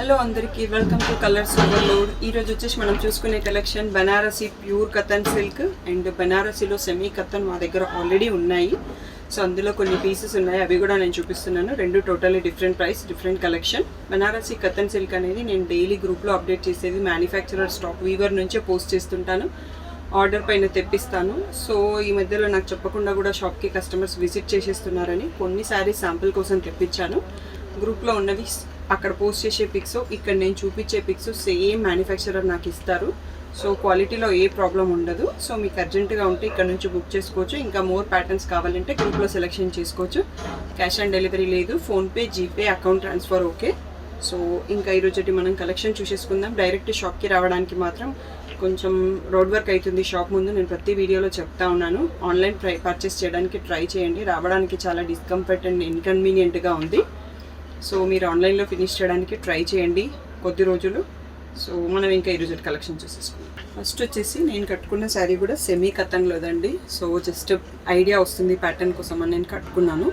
Hello అందరికీ welcome to colours overload. ఈరోజు వచ్చేసి మనం చూసుకునే collection Banarasi pure katan silk and బనారసిలో సెమీ కతన్ మా దగ్గర ఆల్రెడీ ఉన్నాయి. సో అందులో కొన్ని పీసెస్ ఉన్నాయి, అవి కూడా నేను చూపిస్తున్నాను. రెండు totally different price, different collection. Banarasi katan silk అనేది నేను డైలీ గ్రూప్లో అప్డేట్ చేసేది. మ్యానుఫ్యాక్చరర్ స్టాక్ వీవర్ నుంచే పోస్ట్ చేస్తుంటాను, ఆర్డర్ పైన తెప్పిస్తాను. సో ఈ మధ్యలో నాకు చెప్పకుండా కూడా షాప్కి కస్టమర్స్ విజిట్ చేసేస్తున్నారని కొన్ని శారీస్ శాంపుల్ కోసం తెప్పించాను. గ్రూప్లో ఉన్నవి అక్కడ పోస్ట్ చేసే పిక్స్, ఇక్కడ నేను చూపించే పిక్స్ సేమ్ మ్యానుఫ్యాక్చరర్ నాకు ఇస్తారు. సో క్వాలిటీలో ఏ ప్రాబ్లం ఉండదు. సో మీకు అర్జెంటుగా ఉంటే ఇక్కడ నుంచి బుక్ చేసుకోవచ్చు. ఇంకా మోర్ ప్యాటర్న్స్ కావాలంటే గ్రూప్లో సెలెక్షన్ చేసుకోవచ్చు. క్యాష్ ఆన్ డెలివరీ లేదు, PhonePe, GPay, account transfer okay. So ఇంకా ఈరోజు మనం కలెక్షన్ చూసేసుకుందాం. డైరెక్ట్ షాప్కి రావడానికి మాత్రం కొంచెం రోడ్ వర్క్ అవుతుంది షాప్ ముందు. నేను ప్రతి వీడియోలో చెప్తా ఉన్నాను, ఆన్లైన్ పర్చేస్ చేయడానికి ట్రై చేయండి. రావడానికి చాలా డిస్కంఫర్ట్ అండ్ ఇన్కన్వీనియంట్గా ఉంది. సో మీరు ఆన్లైన్లో ఫినిష్ చేయడానికి ట్రై చేయండి కొద్ది రోజులు. సో మనం ఇంకా ఈరోజు కలెక్షన్ చూసేసుకుందాం. ఫస్ట్ వచ్చేసి నేను కట్టుకున్న శారీ కూడా సెమీ కతన్లోదండి. సో జస్ట్ ఐడియా వస్తుంది ప్యాటర్న్ కోసం అని నేను కట్టుకున్నాను.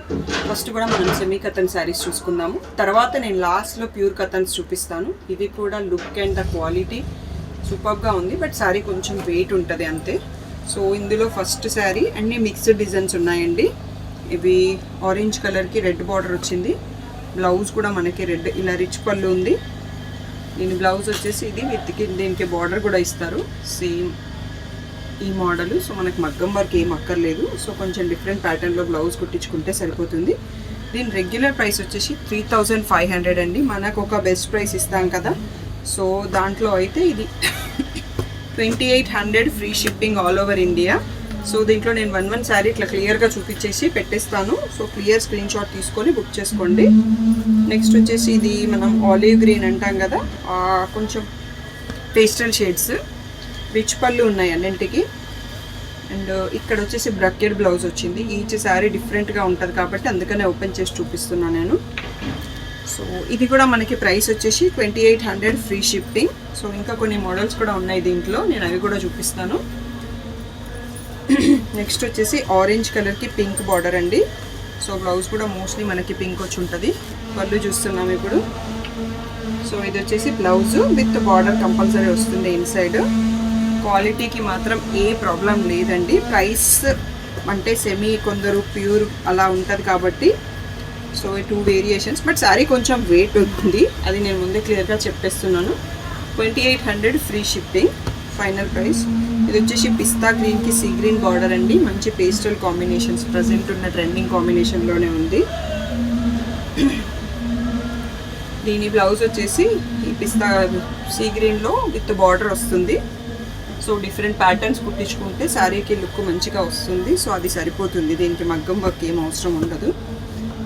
ఫస్ట్ కూడా మనం సెమీ కతన్ శారీస్ చూసుకుందాము, తర్వాత నేను లాస్ట్లో ప్యూర్ కతన్స్ చూపిస్తాను. ఇది కూడా లుక్ అండ్ ద క్వాలిటీ సూపర్గా ఉంది, బట్ శారీ కొంచెం వెయిట్ ఉంటుంది అంతే. సో ఇందులో ఫస్ట్ శారీ అన్ని మిక్స్డ్ డిజైన్స్ ఉన్నాయండి. ఇవి ఆరెంజ్ కలర్కి రెడ్ బార్డర్ వచ్చింది. బ్లౌజ్ కూడా మనకి రెడ్ ఇలా రిచ్ పళ్ళు ఉంది. దీని బ్లౌజ్ వచ్చేసి ఇది విత్కి దీనికి బార్డర్ కూడా ఇస్తారు సేమ్ ఈ మోడల్. సో మనకి మగ్గం వర్క్ ఏం అక్కర్లేదు. సో కొంచెం డిఫరెంట్ ప్యాటర్న్లో బ్లౌజ్ కుట్టించుకుంటే సరిపోతుంది. దీని రెగ్యులర్ ప్రైస్ వచ్చేసి 3500 అండి. మనకు ఒక బెస్ట్ ప్రైస్ ఇస్తాం కదా, సో దాంట్లో అయితే ఇది 2800 free shipping all over India. So దీంట్లో నేను వన్ శారీ ఇట్లా క్లియర్గా చూపించేసి పెట్టేస్తాను. సో క్లియర్ స్క్రీన్ షాట్ తీసుకొని బుక్ చేసుకోండి. నెక్స్ట్ వచ్చేసి ఇది మనం ఆలివ్ గ్రీన్ అంటాం కదా, కొంచెం పేస్టల్ షేడ్స్, రిచ్ పళ్ళు ఉన్నాయి అన్నింటికి. అండ్ ఇక్కడ వచ్చేసి బ్రకెట్ బ్లౌజ్ వచ్చింది. ఈచ్ శారీ డిఫరెంట్గా ఉంటుంది కాబట్టి అందుకనే ఓపెన్ చేసి చూపిస్తున్నాను నేను. సో ఇది కూడా మనకి ప్రైస్ వచ్చేసి 2800 ఫ్రీ షిప్పింగ్. సో ఇంకా కొన్ని మోడల్స్ కూడా ఉన్నాయి దీంట్లో, నేను అవి కూడా చూపిస్తాను. నెక్స్ట్ వచ్చేసి ఆరెంజ్ కలర్కి పింక్ బార్డర్ అండి. సో బ్లౌజ్ కూడా మోస్ట్లీ మనకి పింక్ వచ్చి ఉంటుంది. పళ్ళు చూస్తున్నాము ఇప్పుడు. సో ఇది వచ్చేసి బ్లౌజ్ విత్ బార్డర్ కంపల్సరీ వస్తుంది ఇన్సైడ్. క్వాలిటీకి మాత్రం ఏ ప్రాబ్లం లేదండి. ప్రైస్ అంటే సెమీ, కొందరు ప్యూర్ అలా ఉంటుంది కాబట్టి సో 2 వేరియేషన్స్, బట్ శారీ కొంచెం వెయిట్ ఉంటుంది, అది నేను ముందే క్లియర్గా చెప్పేస్తున్నాను. 2800 ఫ్రీ షిప్పింగ్ ఫైనల్ ప్రైస్. ఇది వచ్చేసి పిస్తా గ్రీన్కి సీ గ్రీన్ బార్డర్ అండి. మంచి పేస్టల్ కాంబినేషన్స్, ప్రజెంట్ ఉన్న ట్రెండింగ్ కాంబినేషన్లోనే ఉంది. దీని బ్లౌజ్ వచ్చేసి ఈ పిస్తా సీ గ్రీన్లో విత్ బార్డర్ వస్తుంది. సో డిఫరెంట్ ప్యాటర్న్స్ కుట్టించుకుంటే శారీకి లుక్ మంచిగా వస్తుంది. సో అది సరిపోతుంది, దీనికి మగ్గం వర్క్ ఏం అవసరం ఉండదు.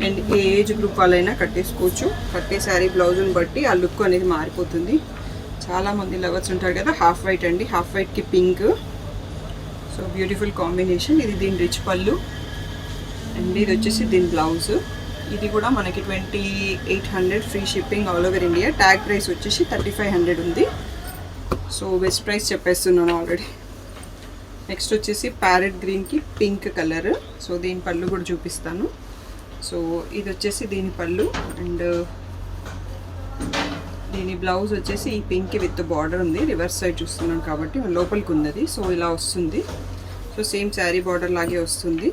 అండ్ ఏ ఏజ్ గ్రూప్ వాళ్ళైనా కట్టేసుకోవచ్చు. కట్టే శారీ బ్లౌజ్ని బట్టి ఆ లుక్ అనేది మారిపోతుంది. చాలామంది లవర్స్ ఉంటారు కదా. హాఫ్ వైట్ అండి, హాఫ్ వైట్కి పింక్. So beautiful combination. ఇది దీని రిచ్ పళ్ళు అండ్ ఇది వచ్చేసి దీని బ్లౌజ్. ఇది కూడా మనకి 2800 free shipping all over India. Tag price వచ్చేసి 3500 ఉంది. సో బెస్ట్ ప్రైస్ చెప్పేస్తున్నాను ఆల్రెడీ. నెక్స్ట్ వచ్చేసి ప్యారెట్ గ్రీన్కి పింక్ కలర్. సో దీని పళ్ళు కూడా చూపిస్తాను. సో ఇది వచ్చేసి దీని పళ్ళు అండ్ దీని బ్లౌజ్ వచ్చేసి ఈ పింక్ విత్ బార్డర్ ఉంది. రివర్స్ సైడ్ చూస్తున్నాం కాబట్టి లోపలికి ఉన్నది. సో ఇలా వస్తుంది. సో సేమ్ శారీ బార్డర్ లాగే వస్తుంది.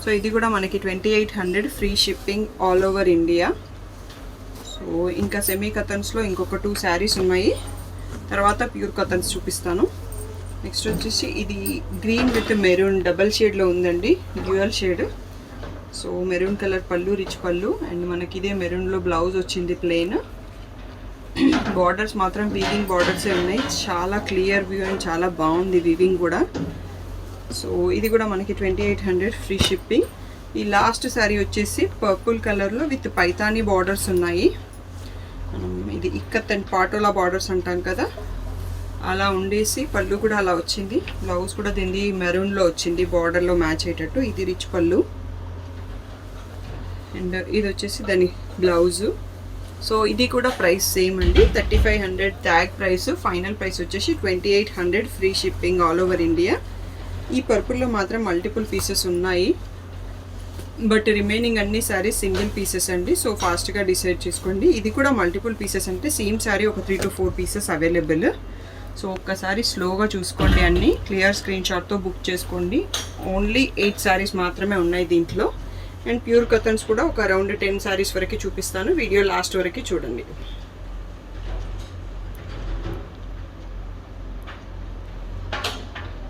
సో ఇది కూడా మనకి 2800 free shipping all over India. So ఇంకా సెమీ కతన్స్లో ఇంకొక 2 శారీస్ ఉన్నాయి, తర్వాత ప్యూర్ కతన్స్ చూపిస్తాను. నెక్స్ట్ వచ్చేసి ఇది గ్రీన్ విత్ మెరూన్ డబల్ షేడ్లో ఉందండి, dual shade. So maroon colour పళ్ళు, రిచ్ పళ్ళు అండ్ మనకి ఇదే మెరూన్లో బ్లౌజ్ వచ్చింది ప్లెయిన్. బార్డర్స్ మాత్రం వీవింగ్ బార్డర్సే ఉన్నాయి. చాలా క్లియర్ వ్యూ అండ్ చాలా బాగుంది వీవింగ్ కూడా. సో ఇది కూడా మనకి 2800 ఫ్రీ షిప్పింగ్. ఈ లాస్ట్ శారీ వచ్చేసి పర్పుల్ కలర్లో విత్ పైతానీ బార్డర్స్ ఉన్నాయి. మనం ఇది ఇక్కత్ అండ్ పాటోలా బార్డర్స్ అంటాం కదా, అలా ఉండేసి పళ్ళు కూడా అలా వచ్చింది. బ్లౌజ్ కూడా దీన్ని మెరూన్లో వచ్చింది, బార్డర్లో మ్యాచ్ అయ్యేటట్టు. ఇది రిచ్ పళ్ళు అండ్ ఇది వచ్చేసి దాని బ్లౌజు. సో ఇది కూడా ప్రైస్ సేమ్ అండి, 3500 ట్యాగ్ ప్రైస్. ఫైనల్ ప్రైస్ వచ్చేసి 2800 free shipping all over India. ఈ పర్పుల్లో మాత్రం మల్టిపుల్ పీసెస్ ఉన్నాయి. బట్ రిమైనింగ్ అన్ని శారీస్ సింగిల్ పీసెస్ అండి. సో ఫాస్ట్గా డిసైడ్ చేసుకోండి. ఇది కూడా మల్టిపుల్ పీసెస్ అంటే సేమ్ శారీ ఒక 3 to 4 పీసెస్ అవైలబుల్. సో ఒక్కసారి స్లోగా చూసుకోండి, అన్ని క్లియర్ స్క్రీన్ షాట్తో బుక్ చేసుకోండి. ఓన్లీ 8 శారీస్ మాత్రమే ఉన్నాయి దీంట్లో. అండ్ ప్యూర్ కథన్స్ కూడా ఒక అరౌండ్ 10 శారీస్ వరకు చూపిస్తాను, వీడియో లాస్ట్ వరకు చూడండి.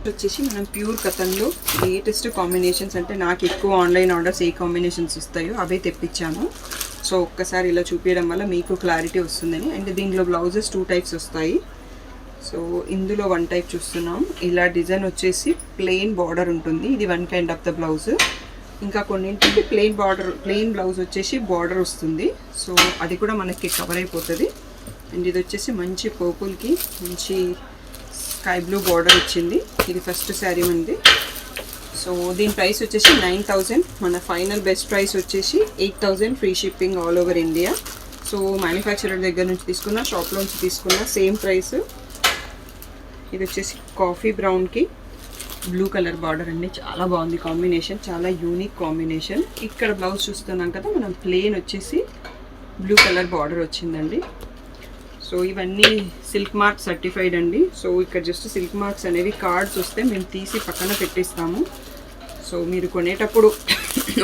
వచ్చేసి మనం ప్యూర్ కథన్లో లేటెస్ట్ కాంబినేషన్స్, అంటే నాకు ఎక్కువ ఆన్లైన్ ఆర్డర్స్ ఏ కాంబినేషన్స్ ఇస్తాయో అవే తెప్పించాను. సో ఒక్కసారి ఇలా చూపించడం వల్ల మీకు క్లారిటీ వస్తుందని. అండ్ దీంట్లో బ్లౌజెస్ 2 టైప్స్ వస్తాయి. సో ఇందులో 1 టైప్ చూస్తున్నాం. ఇలా డిజైన్ వచ్చేసి ప్లెయిన్ బార్డర్ ఉంటుంది, ఇది 1 కైండ్ ఆఫ్ ద బ్లౌజ్. ఇంకా కొన్నింటికి ప్లెయిన్ బ్లౌజ్ వచ్చేసి బార్డర్ వస్తుంది. సో అది కూడా మనకి కవర్ అయిపోతుంది. అండ్ ఇది వచ్చేసి మంచి పర్పుల్కి మంచి స్కై బ్లూ బార్డర్ వచ్చింది. ఇది ఫస్ట్ శారీ ఉంది. సో దీని ప్రైస్ వచ్చేసి 9,000. మన ఫైనల్ బెస్ట్ ప్రైస్ వచ్చేసి 8,000 free shipping all over India. So manufacturer దగ్గర నుంచి తీసుకున్న, షాప్లో నుంచి తీసుకున్న సేమ్ ప్రైస్. ఇది వచ్చేసి కాఫీ బ్రౌన్కి బ్లూ కలర్ బార్డర్ అండి, చాలా బాగుంది కాంబినేషన్, చాలా యూనిక్ కాంబినేషన్. ఇక్కడ బ్లౌజ్ చూస్తున్నాం కదా మనం, ప్లెయిన్ వచ్చేసి బ్లూ కలర్ బార్డర్ వచ్చిందండి. సో ఇవన్నీ సిల్క్ మార్క్ సర్టిఫైడ్ అండి. సో ఇక్కడ జస్ట్ సిల్క్ మార్క్స్ అనేవి కార్డ్స్ వస్తే మేము తీసి పక్కన పెట్టిస్తాము. సో మీరు కొనేటప్పుడు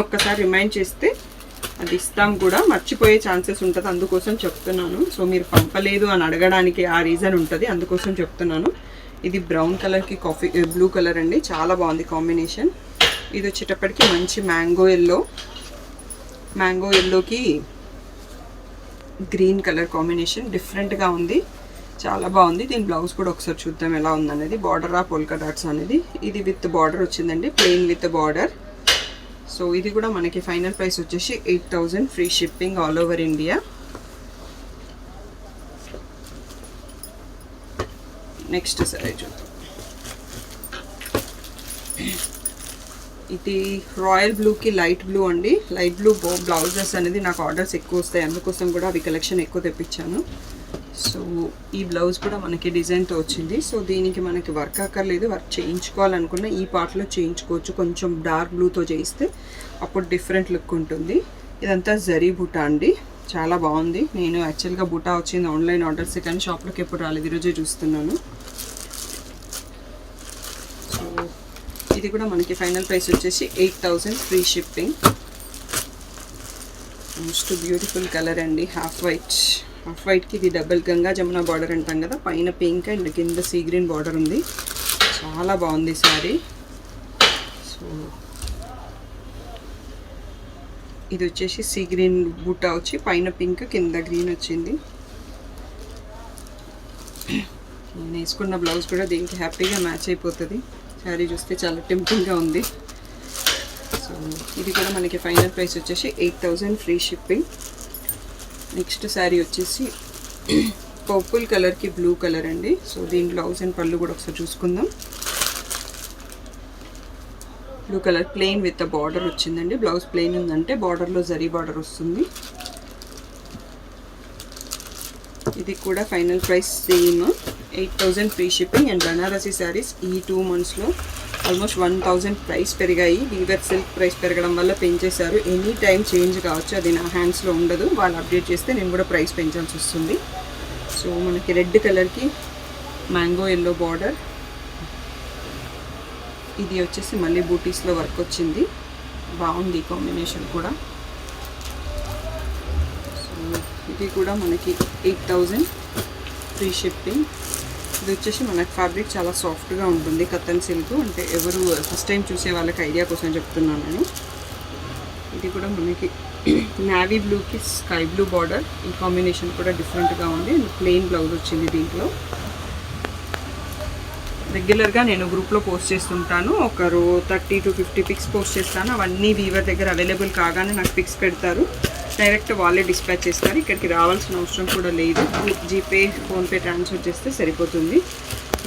ఒక్కసారి రిమైండ్ చేస్తే అది ఇస్తాం కూడా, మర్చిపోయే ఛాన్సెస్ ఉంటుంది, అందుకోసం చెప్తున్నాను. సో మీరు పంపలేదు అని అడగడానికి ఆ రీజన్ ఉంటుంది, అందుకోసం చెప్తున్నాను. ఇది బ్రౌన్ కలర్కి కాఫీ బ్లూ కలర్ అండి, చాలా బాగుంది కాంబినేషన్. ఇది వచ్చేటప్పటికి మంచి మ్యాంగో ఎల్లోకి గ్రీన్ కలర్ కాంబినేషన్, డిఫరెంట్గా ఉంది, చాలా బాగుంది. దీని బ్లౌజ్ కూడా ఒకసారి చూద్దాం ఎలా ఉందనేది. బార్డర్ ఆ పోల్కా డాట్స్ అనేది, ఇది విత్ బార్డర్ వచ్చిందండి, ప్లెయిన్ విత్ బార్డర్. సో ఇది కూడా మనకి ఫైనల్ ప్రైస్ వచ్చేసి 8,000 free shipping all over India. Next సరే చూద్దాం. ఇది రాయల్ బ్లూకి లైట్ బ్లూ అండి. లైట్ బ్లూ బ్లౌజెస్ అనేది నాకు ఆర్డర్స్ ఎక్కువ వస్తాయి, అందుకోసం కూడా అవి కలెక్షన్ ఎక్కువ తెప్పించాను. సో ఈ బ్లౌజ్ కూడా మనకి డిజైన్తో వచ్చింది. సో దీనికి మనకి వర్క్ అక్కర్లేదు, వర్క్ చేయించుకోవాలనుకున్న ఈ పార్ట్లో చేయించుకోవచ్చు. కొంచెం డార్క్ బ్లూతో చేయిస్తే అప్పుడు డిఫరెంట్ లుక్ ఉంటుంది. ఇదంతా జరీ బుటా అండి, చాలా బాగుంది. నేను యాక్చువల్గా బుటా వచ్చింది ఆన్లైన్ ఆర్డర్స్, కానీ షాప్లోకి ఎప్పుడు రాలేదు, ఈరోజే చూస్తున్నాను. సో ఇది కూడా మనకి ఫైనల్ ప్రైస్ వచ్చేసి 8,000 free shipping. Most beautiful colour అండి, హాఫ్ వైట్కి ఇది డబుల్ గంగా జమున బార్డర్ అంటాం కదా, పైన పింక్ అండ్ కింద సీ గ్రీన్ బార్డర్ ఉంది, చాలా బాగుంది సారీ. సో ఇది వచ్చేసి సీ గ్రీన్ బూటా వచ్చి పైన పింక్ కింద గ్రీన్ వచ్చింది. నేను వేసుకున్న బ్లౌజ్ కూడా దీనికి హ్యాపీగా మ్యాచ్ అయిపోతుంది. శారీ చూస్తే చాలా టెంప్టింగ్గా ఉంది. సో ఇది కూడా మనకి ఫైనల్ ప్రైస్ వచ్చేసి 8,000 ఫ్రీ షిప్పింగ్. నెక్స్ట్ శారీ వచ్చేసి పర్పుల్ కలర్కి బ్లూ కలర్ అండి. సో దీని బ్లౌజ్ అండ్ పళ్ళు కూడా ఒకసారి చూసుకుందాం. Blue colour plain with border వచ్చిందండి. బ్లౌజ్ ప్లెయిన్ ఉందంటే బార్డర్లో జరీ బార్డర్ వస్తుంది. ఇది కూడా final price same 8,000 free shipping. And Banarasi saris ఈ 2 monthsలో ఆల్మోస్ట్ 1,000 ప్రైస్ పెరిగాయి. వీవర్ సిల్క్ ప్రైస్ పెరగడం వల్ల పెంచేశారు. ఎనీ టైం చేంజ్ కావచ్చు, అది నా హ్యాండ్స్లో ఉండదు. వాళ్ళు అప్డేట్ చేస్తే నేను కూడా ప్రైస్ పెంచాల్సి వస్తుంది. సో మనకి రెడ్ కలర్కి మ్యాంగో ఎల్లో బార్డర్, ఇది వచ్చేసి మళ్ళీ బూటీస్లో వర్క్ వచ్చింది, బాగుంది కాంబినేషన్ కూడా. సో ఇది కూడా మనకి 8,000 ఫ్రీ షిప్పింగ్. ఇది వచ్చేసి మనకి ఫ్యాబ్రిక్ చాలా సాఫ్ట్గా ఉంటుంది, కతన్ సిల్క్. అంటే ఎవరు ఫస్ట్ టైం చూసే వాళ్ళకి ఐడియా కోసం చెప్తున్నాను నేను. ఇది కూడా మనకి నావీ బ్లూకి స్కై బ్లూ బార్డర్, ఈ కాంబినేషన్ కూడా డిఫరెంట్గా ఉంది. ప్లెయిన్ బ్లౌజ్ వచ్చింది దీంట్లో. రెగ్యులర్గా నేను గ్రూప్లో పోస్ట్ చేస్తుంటాను, ఒక 30 to 50 పిక్స్ పోస్ట్ చేస్తాను. అవన్నీ వీవర్ దగ్గర అవైలబుల్ కాగానే నాకు పిక్స్ పెడతారు, డైరెక్ట్ వాళ్ళే డిస్పాచ్ చేస్తారు. ఇక్కడికి రావాల్సిన అవసరం కూడా లేదు, జీపే ఫోన్పే ట్రాన్స్ఫర్ చేస్తే సరిపోతుంది.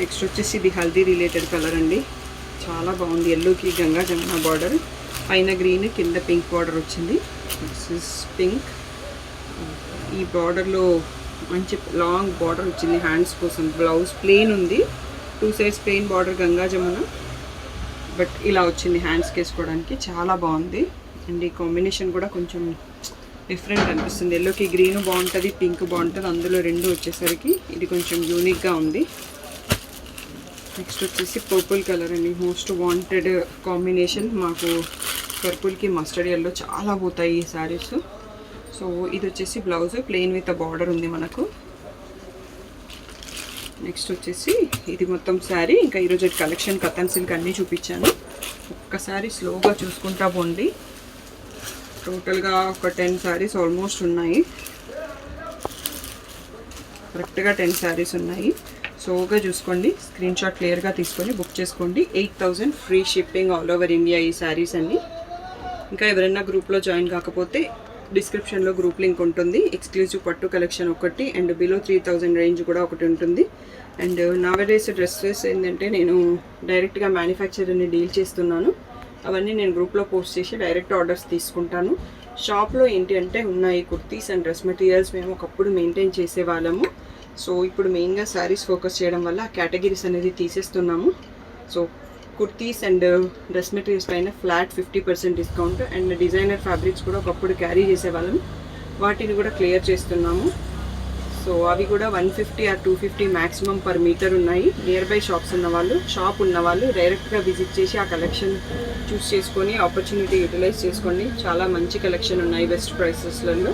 నెక్స్ట్ వచ్చేసి ఇది హల్దీ రిలేటెడ్ కలర్ అండి, చాలా బాగుంది. ఎల్లోకి గంగా జమున బార్డర్, పైన గ్రీన్ కింద పింక్ బార్డర్ వచ్చింది. This is pink. ఈ బార్డర్లో మంచి లాంగ్ బార్డర్ వచ్చింది హ్యాండ్స్ కోసం. బ్లౌజ్ ప్లెయిన్ ఉంది, 2 sides plain border Ganga Jamuna, but ఇలా వచ్చింది హ్యాండ్స్కి వేసుకోవడానికి, చాలా బాగుంది. అండ్ ఈ కాంబినేషన్ కూడా కొంచెం డిఫరెంట్ అనిపిస్తుంది. ఎల్లోకి గ్రీన్ బాగుంటుంది, పింక్ బాగుంటుంది, అందులో రెండు వచ్చేసరికి ఇది కొంచెం యూనిక్గా ఉంది. నెక్స్ట్ వచ్చేసి పర్పుల్ కలర్ అండి, మోస్ట్ వాంటెడ్ కాంబినేషన్. మాకు పర్పుల్కి మస్టర్డ్ ఎల్లో చాలా పోతాయి ఈ శారీస్. సో ఇది వచ్చేసి బ్లౌజ్ ప్లెయిన్ విత్ బార్డర్ ఉంది మనకు. నెక్స్ట్ వచ్చేసి ఇది మొత్తం శారీ. ఇంకా ఈరోజు కలెక్షన్ కథన్ సిల్క్ అన్నీ చూపించాను. ఒక్కసారి స్లోగా చూసుకుంటా పోండి. టోటల్గా ఒక 10 శారీస్ ఆల్మోస్ట్ ఉన్నాయి, కరెక్ట్గా 10 శారీస్ ఉన్నాయి. స్లోగా చూసుకోండి, స్క్రీన్ షాట్ క్లియర్గా తీసుకొని బుక్ చేసుకోండి. 8,000 free shipping all over India ఈ శారీస్ అన్ని. ఇంకా ఎవరైనా గ్రూప్లో జాయిన్ కాకపోతే డిస్క్రిప్షన్లో గ్రూప్ లింక్ ఉంటుంది. ఎక్స్క్లూజివ్ పట్టు కలెక్షన్ ఒకటి అండ్ బిలో 3,000 రేంజ్ కూడా ఒకటి ఉంటుంది. అండ్ నావడేస్ డ్రెస్సెస్ ఏంటంటే నేను డైరెక్ట్గా మ్యానుఫ్యాక్చరర్ని డీల్ చేస్తున్నాను. అవన్నీ నేను గ్రూప్లో పోస్ట్ చేసి డైరెక్ట్ ఆర్డర్స్ తీసుకుంటాను. షాప్లో ఏంటి అంటే ఉన్నాయి కుర్తీస్ అండ్ డ్రెస్ మెటీరియల్స్ మేము ఒకప్పుడు మెయింటైన్ చేసేవాళ్ళము. సో ఇప్పుడు మెయిన్గా శారీస్ ఫోకస్ చేయడం వల్ల ఆ కేటగిరీస్ అనేది తీసేస్తున్నాము. So kurtis and dress materials పైన flat 50% discount and designer fabrics కూడా ఒకప్పుడు క్యారీ చేసేవాళ్ళం, వాటిని కూడా క్లియర్ చేస్తున్నాము. సో అవి కూడా 150 or 250 మ్యాక్సిమం పర్ మీటర్ ఉన్నాయి. నియర్ బై షాప్స్ ఉన్నవాళ్ళు, షాప్ ఉన్నవాళ్ళు డైరెక్ట్గా విజిట్ చేసి ఆ కలెక్షన్ చూస్ చేసుకొని ఆపర్చునిటీ యూటిలైజ్ చేసుకోండి. చాలా మంచి కలెక్షన్ ఉన్నాయి బెస్ట్ ప్రైసెస్లలో.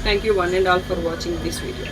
Thank you one and all for watching this video.